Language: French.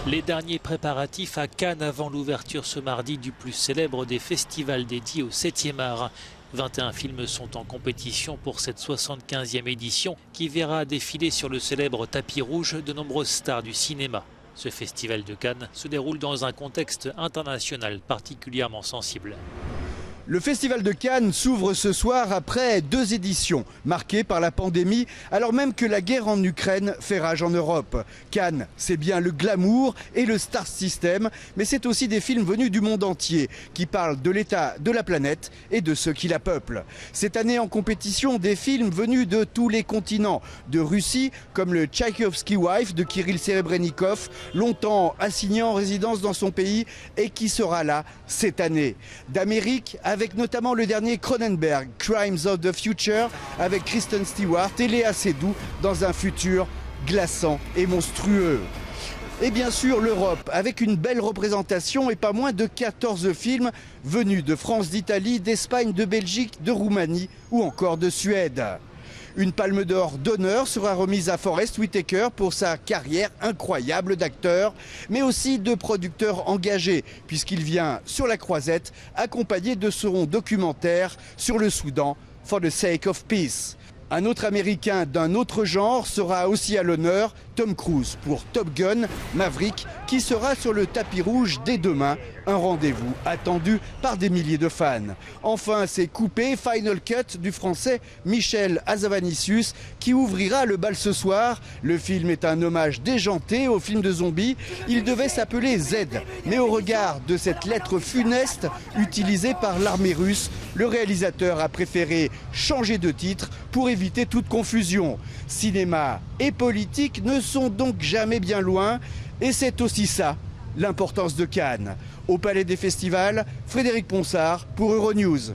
Les derniers préparatifs à Cannes avant l'ouverture ce mardi du plus célèbre des festivals dédiés au 7e art. 21 films sont en compétition pour cette 75e édition qui verra défiler sur le célèbre tapis rouge de nombreuses stars du cinéma. Ce festival de Cannes se déroule dans un contexte international particulièrement sensible. Le Festival de Cannes s'ouvre ce soir après 2 éditions marquées par la pandémie, alors même que la guerre en Ukraine fait rage en Europe. Cannes, c'est bien le glamour et le star system, mais c'est aussi des films venus du monde entier qui parlent de l'état de la planète et de ceux qui la peuplent. Cette année en compétition, des films venus de tous les continents, de Russie comme le Tchaïkovski Wife de Kirill Serebrennikov, longtemps assigné en résidence dans son pays et qui sera là cette année. D'Amérique, avec notamment le dernier Cronenberg, Crimes of the Future, avec Kristen Stewart et Léa Seydoux dans un futur glaçant et monstrueux. Et bien sûr l'Europe, avec une belle représentation et pas moins de 14 films venus de France, d'Italie, d'Espagne, de Belgique, de Roumanie ou encore de Suède. Une palme d'or d'honneur sera remise à Forest Whitaker pour sa carrière incroyable d'acteur, mais aussi de producteur engagé, puisqu'il vient sur la croisette accompagné de son documentaire sur le Soudan, For the Sake of Peace. Un autre Américain d'un autre genre sera aussi à l'honneur, Tom Cruise pour Top Gun Maverick, qui sera sur le tapis rouge dès demain. Un rendez-vous attendu par des milliers de fans. Enfin, c'est Coupé, Final Cut du français Michel Hazanavicius qui ouvrira le bal ce soir. Le film est un hommage déjanté au film de zombies. Il devait s'appeler Z, mais au regard de cette lettre funeste utilisée par l'armée russe, le réalisateur a préféré changer de titre pour éviter toute confusion. Cinéma et politique ne sont donc jamais bien loin, et c'est aussi ça l'importance de Cannes. Au Palais des Festivals, Frédéric Ponsard pour Euronews.